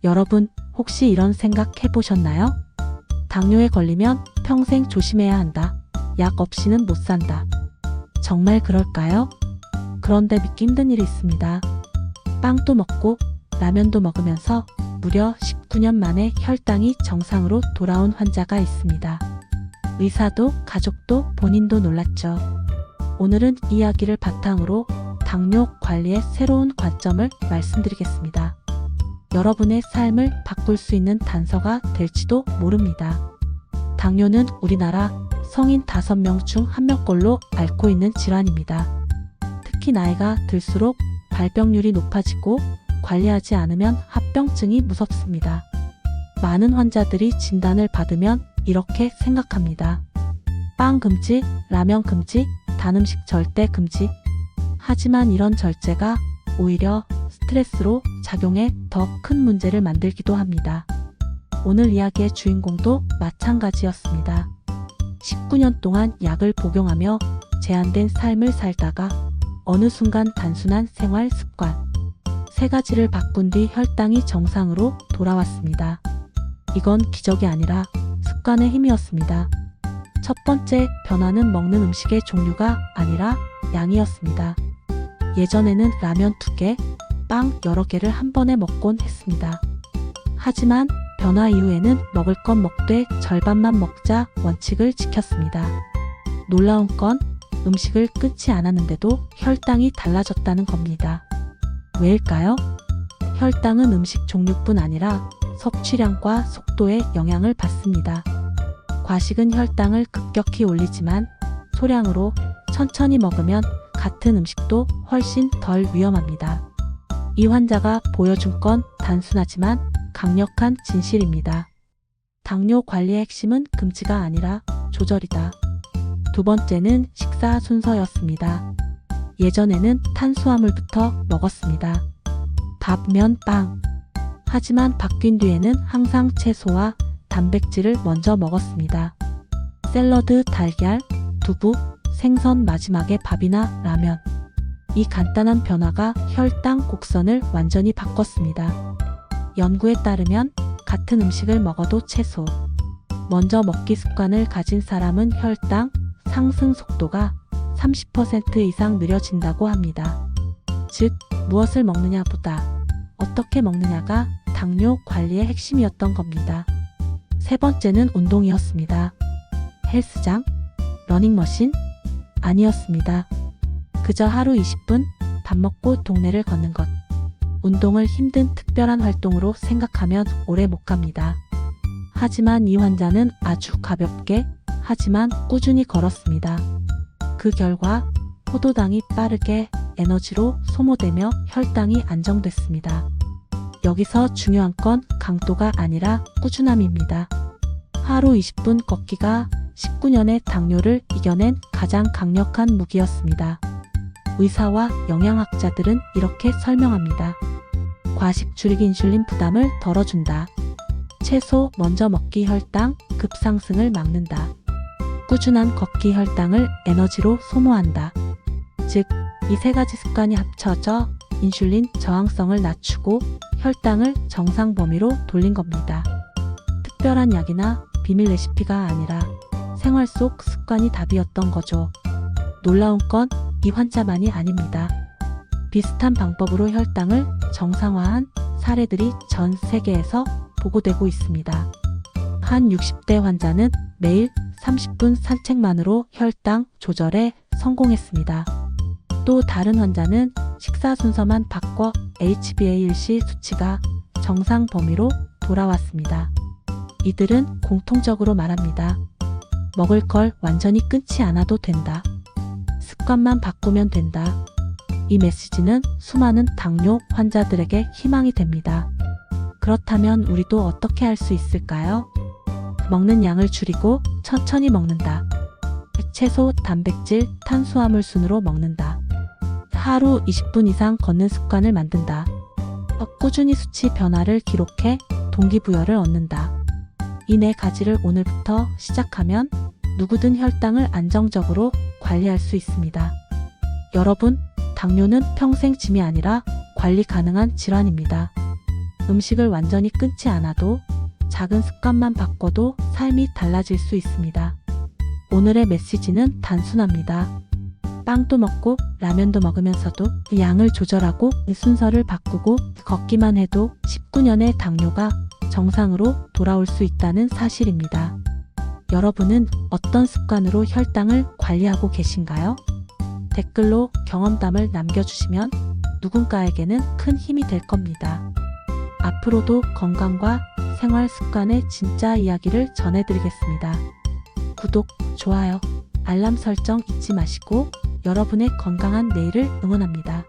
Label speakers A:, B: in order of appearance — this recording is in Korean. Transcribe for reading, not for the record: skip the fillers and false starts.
A: 여러분, 혹시 이런 생각 해보셨나요? 당뇨에 걸리면 평생 조심해야 한다. 약 없이는 못 산다. 정말 그럴까요? 그런데 믿기 힘든 일이 있습니다. 빵도 먹고 라면도 먹으면서 무려 19년 만에 혈당이 정상으로 돌아온 환자가 있습니다. 의사도 가족도 본인도 놀랐죠. 오늘은 이 이야기를 바탕으로 당뇨 관리의 새로운 관점을 말씀드리겠습니다. 여러분의 삶을 바꿀 수 있는 단서가 될지도 모릅니다. 당뇨는 우리나라 성인 5명 중 1명꼴로 앓고 있는 질환입니다. 특히 나이가 들수록 발병률이 높아지고 관리하지 않으면 합병증이 무섭습니다. 많은 환자들이 진단을 받으면 이렇게 생각합니다. 빵 금지, 라면 금지, 단 음식 절대 금지. 하지만 이런 절제가 오히려 스트레스로 작용해 더 큰 문제를 만들기도 합니다. 오늘 이야기의 주인공도 마찬가지였습니다. 19년 동안 약을 복용하며 제한된 삶을 살다가 어느 순간 단순한 생활 습관 3가지를 바꾼 뒤 혈당이 정상으로 돌아왔습니다. 이건 기적이 아니라 습관의 힘이었습니다. 첫 번째 변화는 먹는 음식의 종류가 아니라 양이었습니다. 예전에는 라면 2개, 빵 여러 개를 한 번에 먹곤 했습니다. 하지만 변화 이후에는 먹을 건 먹되 절반만 먹자 원칙을 지켰습니다. 놀라운 건 음식을 끊지 않았는데도 혈당이 달라졌다는 겁니다. 왜일까요? 혈당은 음식 종류뿐 아니라 섭취량과 속도에 영향을 받습니다. 과식은 혈당을 급격히 올리지만 소량으로 천천히 먹으면 같은 음식도 훨씬 덜 위험합니다. 이 환자가 보여준 건 단순하지만 강력한 진실입니다. 당뇨 관리의 핵심은 금지가 아니라 조절이다. 두 번째는 식사 순서였습니다. 예전에는 탄수화물부터 먹었습니다. 밥, 면, 빵. 하지만 바뀐 뒤에는 항상 채소와 단백질을 먼저 먹었습니다. 샐러드, 달걀, 두부, 생선, 마지막에 밥이나 라면. 이 간단한 변화가 혈당 곡선을 완전히 바꿨습니다. 연구에 따르면 같은 음식을 먹어도 채소 먼저 먹기 습관을 가진 사람은 혈당 상승 속도가 30% 이상 느려진다고 합니다. 즉, 무엇을 먹느냐보다 어떻게 먹느냐가 당뇨 관리의 핵심이었던 겁니다. 세 번째는 운동이었습니다. 헬스장, 러닝머신? 아니었습니다. 그저 하루 20분 밥 먹고 동네를 걷는 것. 운동을 힘든 특별한 활동으로 생각하면 오래 못 갑니다. 하지만 이 환자는 아주 가볍게 하지만 꾸준히 걸었습니다. 그 결과 포도당이 빠르게 에너지로 소모되며 혈당이 안정됐습니다. 여기서 중요한 건 강도가 아니라 꾸준함입니다. 하루 20분 걷기가 19년의 당뇨를 이겨낸 가장 강력한 무기였습니다. 의사와 영양학자들은 이렇게 설명합니다. 과식 줄이기 인슐린 부담을 덜어준다. 채소 먼저 먹기 혈당 급상승을 막는다. 꾸준한 걷기 혈당을 에너지로 소모한다. 즉, 이 3가지 습관이 합쳐져 인슐린 저항성을 낮추고 혈당을 정상 범위로 돌린 겁니다. 특별한 약이나 비밀 레시피가 아니라 생활 속 습관이 답이었던 거죠. 놀라운 건 이 환자만이 아닙니다. 비슷한 방법으로 혈당을 정상화한 사례들이 전 세계에서 보고되고 있습니다. 한 60대 환자는 매일 30분 산책만으로 혈당 조절에 성공했습니다. 또 다른 환자는 식사 순서만 바꿔 HbA1c 수치가 정상 범위로 돌아왔습니다. 이들은 공통적으로 말합니다. 먹을 걸 완전히 끊지 않아도 된다. 습관만 바꾸면 된다. 이 메시지는 수많은 당뇨 환자들에게 희망이 됩니다. 그렇다면 우리도 어떻게 할 수 있을까요? 먹는 양을 줄이고 천천히 먹는다. 채소, 단백질, 탄수화물 순으로 먹는다. 하루 20분 이상 걷는 습관을 만든다. 꾸준히 수치 변화를 기록해 동기부여를 얻는다. 이 4가지를 오늘부터 시작하면 누구든 혈당을 안정적으로 관리할 수 있습니다. 여러분, 당뇨는 평생 짐이 아니라 관리 가능한 질환입니다. 음식을 완전히 끊지 않아도 작은 습관만 바꿔도 삶이 달라질 수 있습니다. 오늘의 메시지는 단순합니다. 빵도 먹고 라면도 먹으면서도 양을 조절하고 순서를 바꾸고 걷기만 해도 19년의 당뇨가 정상으로 돌아올 수 있다는 사실입니다. 여러분은 어떤 습관으로 혈당을 관리하고 계신가요? 댓글로 경험담을 남겨주시면 누군가에게는 큰 힘이 될 겁니다. 앞으로도 건강과 생활 습관의 진짜 이야기를 전해드리겠습니다. 구독, 좋아요, 알람 설정 잊지 마시고 여러분의 건강한 내일을 응원합니다.